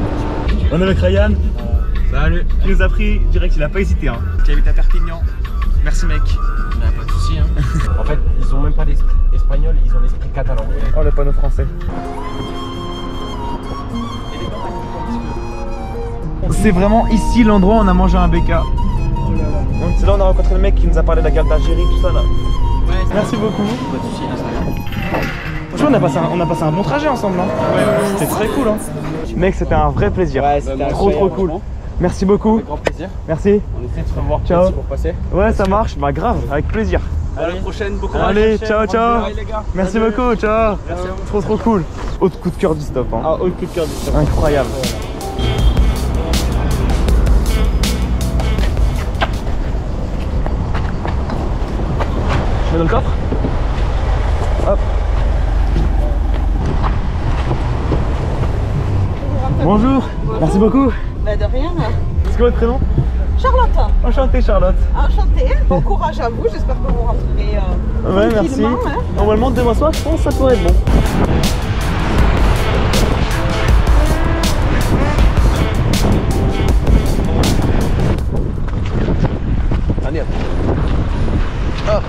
On est avec Ryan. Salut. Il nous a pris direct, il a pas hésité. Hein. Qui habite à Perpignan. Merci mec. Pas de soucis, hein. En fait, ils ont même pas l'esprit espagnol, ils ont l'esprit catalan. Oh, le panneau français. C'est vraiment ici l'endroit où on a mangé un BK. Donc c'est là où on a rencontré le mec qui nous a parlé de la guerre d'Algérie, tout ça là. Ouais, merci beaucoup. Pas de soucis, Franchement, on a passé un bon trajet ensemble. Hein. Ouais, c'était très cool. Hein. Mec, c'était un vrai plaisir. Ouais, c'était trop cool. Merci beaucoup. Avec grand plaisir. Merci. On essaie de se revoir ciao pour passer. Ouais, ça marche. Bah grave, avec plaisir. À la prochaine, beaucoup de Allez, ciao, ciao. Bye, les gars. Merci Salut. beaucoup, ciao. Merci à vous. Trop cool. Autre coup de cœur du stop. Hein. Ah, autre coup de cœur du stop. Incroyable. Je mets dans le coffre. Hop. Bonjour. Merci beaucoup. Bah de rien. C'est quoi votre prénom? Charlotte. Enchanté Charlotte. Enchantée. Bon courage à vous. J'espère que vous rentrerez Ouais, merci. tranquillement, hein. Normalement demain soir, je pense que ça pourrait être bon. Allez hop. Hop.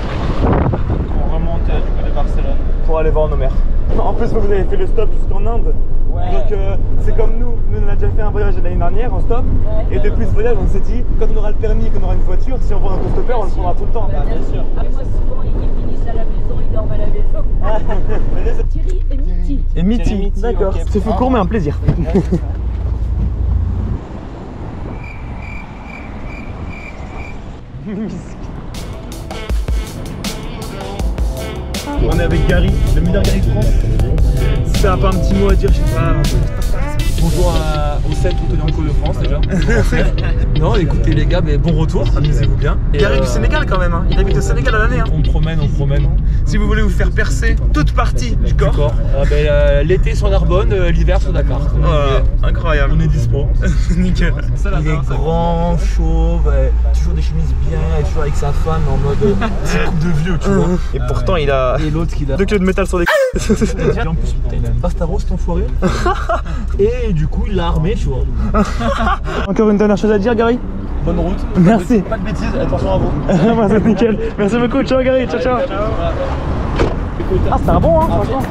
On remonte du côté de Barcelone. Pour aller voir nos mères. En plus, vous avez fait le stop jusqu'en Inde. Ouais. Donc c'est comme nous on a déjà fait un voyage l'année dernière en stop. Et depuis ce voyage, on s'est dit, quand on aura le permis, qu'on aura une voiture, si on voit un autostoppeur, on le prendra tout le temps. Bien sûr. Après, souvent, ils finissent à la maison, ils dorment à la maison. Thierry et Mitty. Et Mitty, Mitty, d'accord. ok. C'est Foucault, mais un plaisir. On est avec Gary, le meilleur Gary de France. Si t'as pas un petit mot à dire, je sais pas. Bonjour aux 7 Autonianco de France déjà. Non, écoutez les gars, mais bon retour, amusez-vous bien. Et Gary du Sénégal quand même, hein. Il habite au Sénégal à l'année. Hein. On promène. Si vous voulez vous faire percer toute partie du corps. L'été sur Narbonne, l'hiver sur Dakar. Incroyable. On est dispo. Nickel. Il est grand, chauve, toujours des chemises bien, toujours avec sa femme en mode petite coupe de vieux, tu vois. Et pourtant il a Et l'autre qui a 2 kilos de métal sur les en plus, putain, il a une pastaros cet enfoiré. Et du coup, il l'a armé, tu vois. Encore une dernière chose à dire, Gary? Bonne route. Merci. Pas de bêtises, attention à vous. Bah, c'est nickel. Merci beaucoup. Ciao, Gary. Ciao, ciao. Ah, c'était un bon, hein, franchement.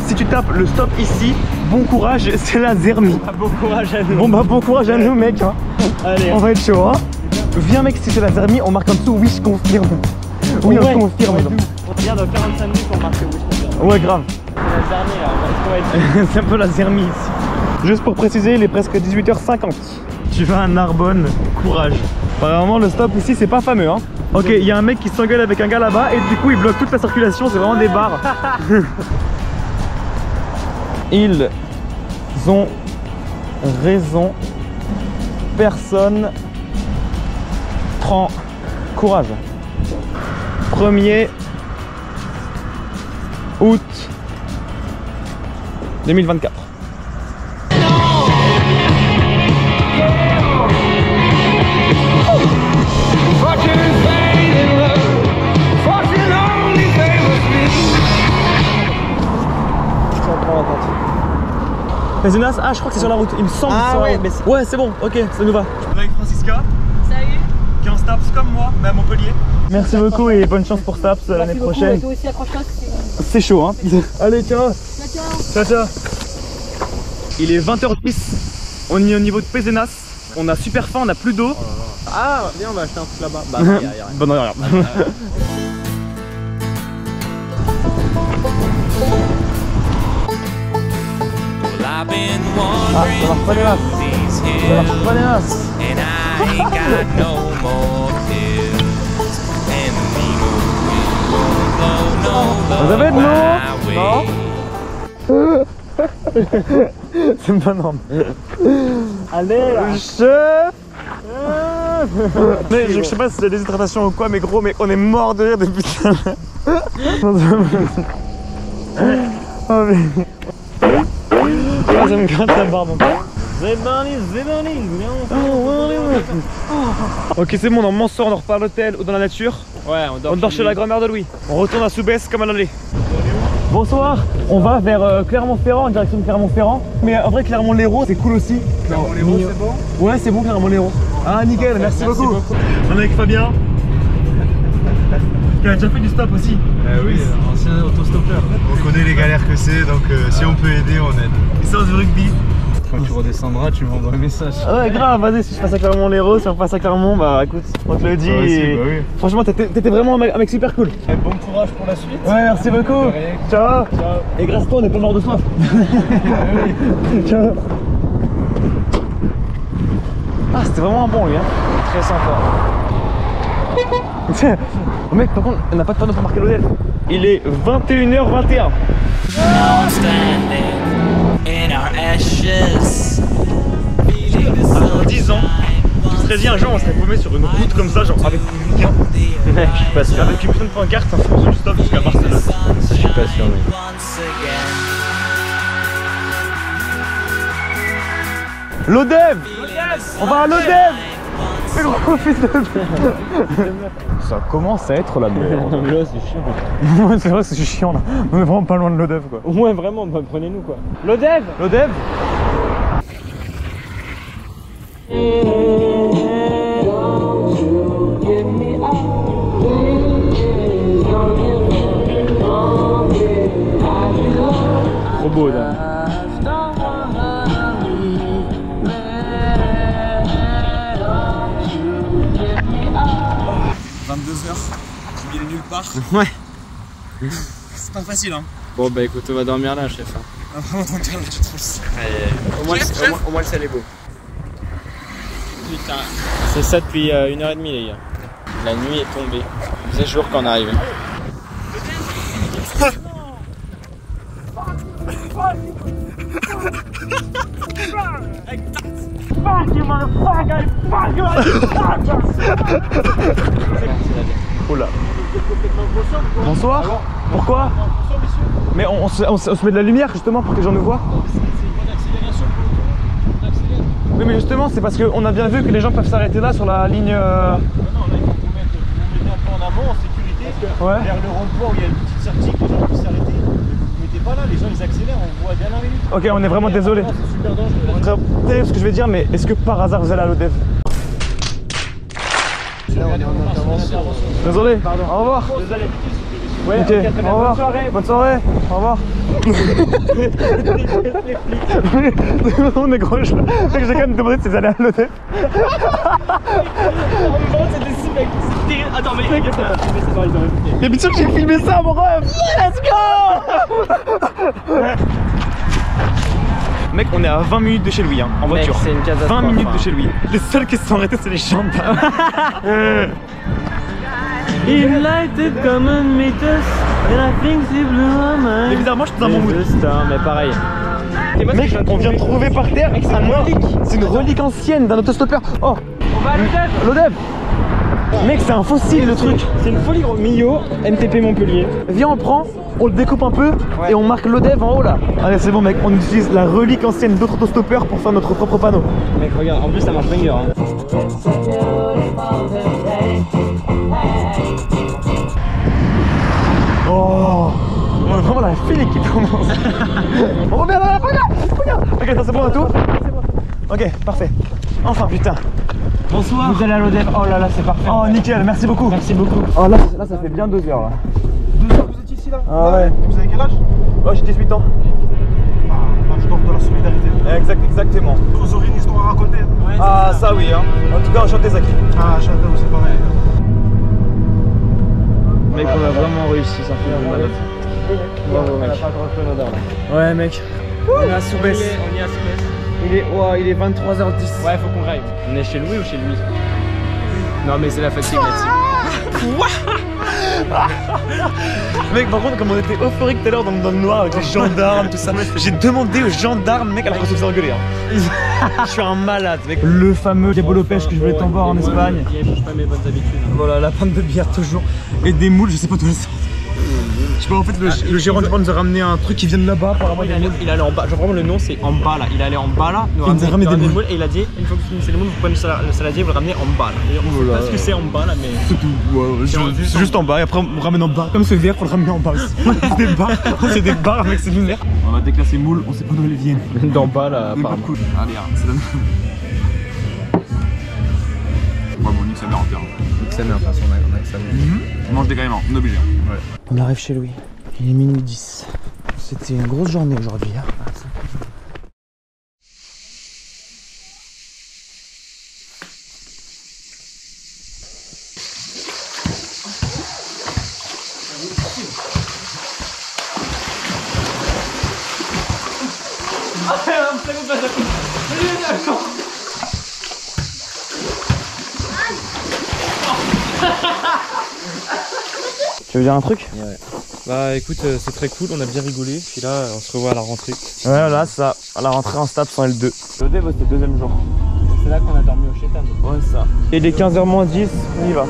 Si tu tapes le stop ici, bon courage, c'est la Zermie. Bon courage à nous. Bon, bah, bon courage à nous, mec. Hein. Allez. On va être chaud, hein. Viens, mec, si c'est la Zermie, on marque en dessous. Oui, je confirme. Oui, Ouais. on confirme. On vient dans 45 minutes pour marquer oui. Ouais, grave. C'est la dernière là, parce qu'on va être... C'est un peu la Zermie ici. Juste pour préciser, il est presque 18h50. Tu vas à Narbonne, courage. Apparemment, le stop ici, c'est pas fameux, hein. Ok, il y a un mec qui s'engueule avec un gars là-bas et du coup, il bloque toute la circulation. C'est vraiment des barres. Ils ont raison. Personne prend courage. 1er août 2024. Pézenas, ah je crois que c'est sur la route, il me semble que c'est sur la route. Ouais c'est bon, ok, ça nous va. On est avec Francisca. Salut. Qui est en STAPS comme moi, mais à Montpellier. Merci beaucoup et bonne chance pour STAPS l'année prochaine. Et toi aussi, accroche-toi. C'est chaud hein. Allez ciao. Ciao. Ciao. Il est 20h10, on est au niveau de Pézenas. On a super faim, on a plus d'eau. Ah, viens, on va acheter un truc là-bas. Bah, y a rien. Bon non, regarde. Ah, ça marche pas les masses. Ça marche pas les masses. Vous avez de l'eau? Non. C'est une bonne norme. Allez là. Chef. Mais je sais pas si c'est la déshydratation ou quoi, mais gros, mais on est mort de rire depuis tout à l'heure. Oh, mais... Ah, ça me gratte la barbe. Ok, c'est bon, on sort, on dort pas à l'hôtel ou dans la nature. Ouais, On dort chez la grand-mère de Louis. On retourne à Soubès comme à l'aller. Bonsoir, on va vers Clermont-Ferrand, en direction de Clermont-Ferrand. Mais en vrai, Clermont-Lérault, c'est cool aussi. Clermont-Lérault, c'est bon? Ouais, c'est bon, Clermont-Lérault. Ah, nickel, merci beaucoup. On est avec Fabien. Qui a déjà fait du stop aussi. Oui, ancien autostoppeur. On connaît les galères que c'est, donc si on peut aider, on aide. Licence de rugby. Quand tu redescendras, tu m'envoies un message. Ah ouais, grave, vas-y, si je passe à Clermont-Lérault, si on passe à Clermont, bah écoute, on te le dit. Bah oui. Franchement, t'étais vraiment un mec super cool. Et bon courage pour la suite. Ouais, merci beaucoup. Ciao. Et grâce à toi, on n'est pas mort de soif. Ciao. Ah, c'était vraiment un bon lui, hein. Très sympa. Oh, mec, par contre, on n'a pas de panneau pour marquer l'hôtel. Il est 21h21. Dans 10 ans, tu serais dit un jour on serait paumé sur une route comme ça, genre avec rien. Mec, je suis pas sûr. Avec une putain de pancarte, un fond stop jusqu'à Barcelone. Je suis pas sûr, mais. L'Odev! On va à l'Odev! C'est gros fils de... Ça commence à être la merde. Non mais là c'est chiant. Ouais, c'est vrai, c'est chiant là. On est vraiment pas loin de l'Odev quoi. Ouais, vraiment, bah, prenez-nous quoi. L'Odev! L'Odev? Trop beau là. Il est nulle part. Ouais. C'est pas facile hein. Bon bah écoute, on va dormir là, chef. On va vraiment dormir là, tu trouves. Au moins le ciel est beau. Putain. C'est ça depuis 1h30 les gars. La nuit est tombée. C'est jour qu'on arrive. Fuck you, motherfucker! Fuck you, motherfucker! Oula. Bonsoir. Pourquoi? Mais on se met de la lumière justement pour que les gens nous voient. Oui mais justement c'est parce qu'on a bien vu que les gens peuvent s'arrêter là sur la ligne... Non, là il faut mettre un peu en amont, en sécurité, ouais. Vers le rond-point où il y a une petite sortie que les gens puissent s'arrêter. Vous mettez pas là, les gens ils accélèrent, on voit bien la minute. Ok, on est vraiment désolé. C'est super dangereux. Très terrible ce que je vais dire, mais est-ce que par hasard vous allez à l'Odev? Là on est en intervention. Désolé, pardon. Au revoir. Désolé. Ouais, ok, au revoir. Bonne soirée. Au revoir. On est gros. J'ai quand même demandé si vous allez à l'Odev. Attends mais Mais bien sûr que j'ai filmé ça mon rêve. Let's go. Mec, on est à 20 minutes de chez Louis, hein, en voiture. C'est une catastrophe. 20 minutes de chez Louis. Les seuls qui se sont arrêtés, c'est les gendarmes. Il lighted come and meet us, and I think he blew my mind. Mais bizarrement, je suis dans un bon mood. Mais pareil. Mec, on vient de trouver par terre c'est une relique ancienne d'un autostoppeur. Oh, on va à l'Odev. L'Odev. Mec, c'est un fossile le truc. C'est une folie gros. Millau, MTP Montpellier. Viens, on prend, on le découpe un peu et on marque l'Odev en haut là. Allez, c'est bon mec, on utilise la relique ancienne d'autres autostoppeurs pour faire notre propre panneau. Mec, regarde, en plus ça marche banger. Hein. Oh, on a vraiment la file qui commence. On revient là, regarde. Ok, ça c'est bon à tout. Ok, parfait. Enfin putain. Bonsoir. Vous allez à l'Odev. Oh là là, c'est parfait. Oh nickel, merci beaucoup. Merci beaucoup. Oh là ça fait bien 2 heures là. 2 heures que vous êtes ici là? Ah ouais. Vous avez quel âge? Oh, j'ai 18 ans. Ah, l'âge d'or de la solidarité. Exactement. Vous aurez une histoire à raconter? Ouais, ah ça oui hein. En tout cas enchanté Zaki. Ah enchanté, c'est pareil. Mec, on a vraiment réussi, ça fait un mal. Bravo mec. Ouais mec. On est à Soubès. On y est à Soubès. Il est 23h10. Ouais, faut qu'on drive. On est chez Louis ou chez lui? Non mais c'est la fatigue Mec, par contre, comme on était euphorique tout à l'heure dans le noir avec les gendarmes, tout ça, j'ai demandé aux gendarmes, mec, alors qu'on se faisait engueuler. Hein. Je suis un malade, mec. Le fameux Diabolo Pêche que je voulais t'en voir en Espagne. Il change pas mes bonnes habitudes. Voilà, la pinte de bière toujours. Et des moules, je sais pas d'où elles sortent. Je sais pas, en fait, le gérant du bar nous a ramené un truc qui vient de là-bas. Apparemment, il allait en bas. Genre, vraiment, le nom c'est en bas là. Il allait en bas là. Il nous a ramené des moules. Et il a dit, une fois que vous finissez les moules, vous prenez le saladier et vous le ramenez en bas là. Et on sait pas ce que c'est en bas là, mais. C'est tout. Ouais, c'est juste en bas. Et après, on ramène en bas. Comme ce verre, faut le ramener en bas aussi. C'est des barres, mec, c'est lunaire. On a déclassé moules, on sait pas d'où elles viennent. D'en bas là, apparemment. Cool. Allez, c'est la même. Ouais, bon, nique sa mère en terre. Nique sa mère, de toute façon, on a que ça. On mange des graines, on est obligé. Ouais. On arrive chez Louis. Il est minuit 10. C'était une grosse journée aujourd'hui. Hein. Tu veux dire un truc? Ouais. Bah écoute, c'est très cool, on a bien rigolé, puis là on se revoit à la rentrée. Ouais, là ça, à la rentrée en STAPS en L2. Le dev c'était le deuxième jour. C'est là qu'on a dormi au Chétan. Ouais, ça. Et il est 15h moins 10, on y va.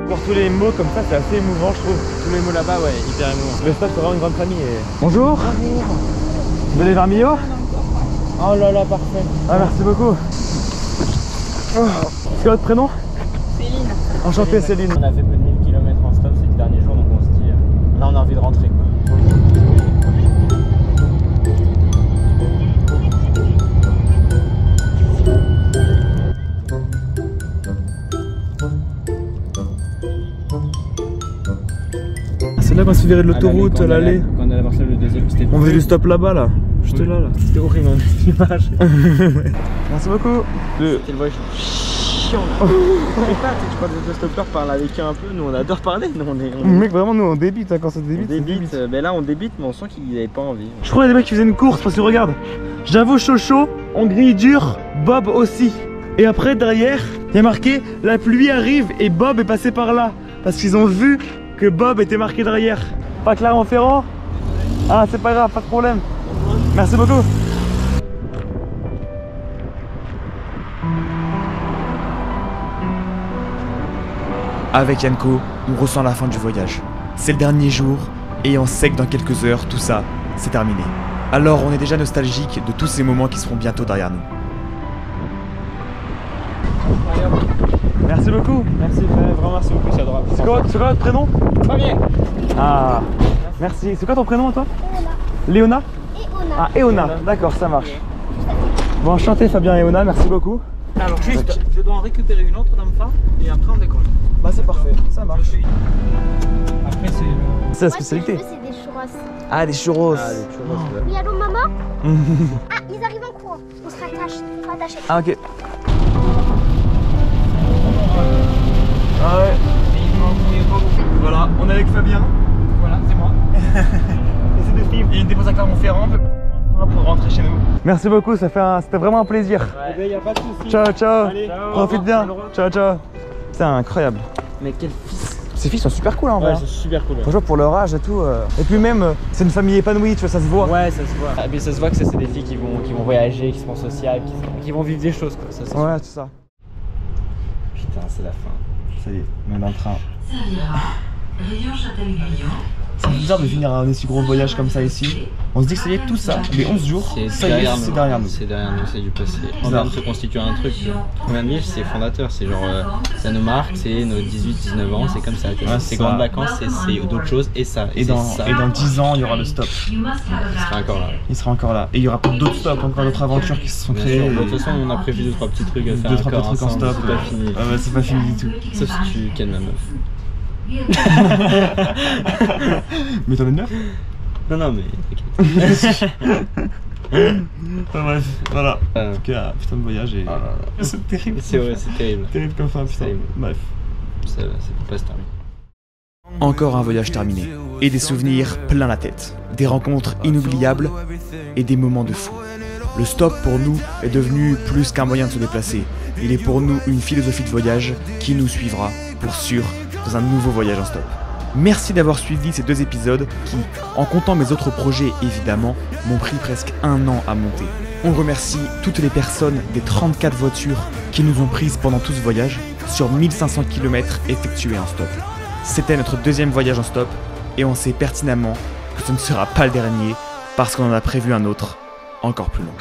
Pour tous les mots comme ça, c'est assez émouvant, je trouve. Tous les mots là-bas, ouais, hyper émouvant. Le stop, c'est vraiment une grande famille. Et... Bonjour. Bonjour. Vous venez vers Millau? Oh là là, parfait. Ah, merci beaucoup. Oh. C'est votre prénom? Céline. Enchanté, Céline. On a fait plus de 1000 km en stop ces 10 derniers jours, donc on se dit, là on a envie de rentrer, quoi. C'est là qu'on s'est viré de l'autoroute, l'allée. Quand on est allé à Barcelone, le deuxième, c'était... On faisait du stop là-bas, là. Juste oui. là. C'était horrible, hein, l'image. Merci beaucoup. C'était le voyage chiant. Tu crois que les stoppeurs parlent avec un peu, nous on adore parler. Nous, Mec, vraiment, nous on débite hein, quand ça débite. On débite. Ben là on débite, mais on sent qu'il n'avait pas envie. Je crois qu'il y a des mecs qui faisaient une course parce que regarde, j'avoue Chocho, Hongrie dure, Bob aussi. Et après derrière, il y a marqué la pluie arrive et Bob est passé par là. Parce qu'ils ont vu que Bob était marqué derrière. Pas Clermont-Ferrand? Ah c'est pas grave, pas de problème. Merci beaucoup. Avec Yanko, on ressent la fin du voyage. C'est le dernier jour et on sait que dans quelques heures, tout ça, c'est terminé. Alors on est déjà nostalgique de tous ces moments qui seront bientôt derrière nous. Merci beaucoup. Merci, vraiment merci beaucoup, c'est adorable. C'est quoi votre prénom? Fabien. Ah, merci. C'est quoi ton prénom toi? Léona. Léona. Ah, Éona, d'accord, ça marche. Bon, enchanté Fabien et Éona, merci beaucoup. Alors juste, je dois en récupérer une autre dans le phare et après on décolle. Bah c'est parfait, ça marche. Après c'est... C'est la spécialité. C'est des churros. Ah, des churros. Ah, des churros. Oui, allô maman? Ah, ils arrivent en courant. On se rattache. Ah, ok. Ah ouais. Voilà, on est avec Fabien. Voilà, c'est moi. Et c'est deux filles. Il y a une dépose à Clermont-Ferrand pour rentrer chez nous. Merci beaucoup, c'était vraiment un plaisir. Ouais. Eh ben, y a pas de soucis. Ciao, ciao. Allez, ciao. Profite bien. Ciao, ciao. C'est incroyable. Mais quel fils. Ces filles sont super cool en vrai. Ouais, c'est super cool. Ouais. Franchement, pour leur âge et tout. Et puis même, c'est une famille épanouie, tu vois, ça se voit. Ouais, ça se voit. Ah, mais ça se voit que c'est des filles qui vont voyager, qui sont sociables, qui vont vivre des choses, quoi. Ça, ouais, c'est ça. Putain, c'est la fin. Ça y est, on est dans le train. Ça ira. Rayon Châtel-Guyon. C'est bizarre de finir un aussi gros voyage comme ça ici. On se dit que ça y est, tout ça, les 11 jours, c'est derrière nous. C'est derrière nous, c'est du passé. On vient de se constituer un truc. On vient de vivre, c'est fondateur. C'est genre, ça nous marque, c'est nos 18-19 ans, c'est comme ça. Ouais, ces grandes vacances, c'est d'autres choses et ça. Et dans 10 ans, il y aura le stop. Il sera encore là. Il sera encore là. Et il y aura d'autres stops, encore d'autres aventures qui se sont créées. De toute façon, on a prévu 2-3 petits trucs à faire. 2-3 petits trucs en stop. C'est pas fini. Ah bah, c'est pas fini du tout. Sauf si tu kennes ma meuf. Mais t'en es 9? Non, mais t'inquiète. Bref, voilà. En tout cas, putain de voyage et. C'est terrible. C'est terrible. Terrible comme fin, putain. Bref. Ça peut pas se terminer. Encore un voyage terminé. Et des souvenirs plein la tête. Des rencontres inoubliables et des moments de fou. Le stop pour nous est devenu plus qu'un moyen de se déplacer. Il est pour nous une philosophie de voyage qui nous suivra, pour sûr, dans un nouveau voyage en stop. Merci d'avoir suivi ces 2 épisodes qui, en comptant mes autres projets évidemment, m'ont pris presque 1 an à monter. On remercie toutes les personnes des 34 voitures qui nous ont prises pendant tout ce voyage sur 1500 km effectués en stop. C'était notre 2e voyage en stop et on sait pertinemment que ce ne sera pas le dernier parce qu'on en a prévu un autre encore plus long.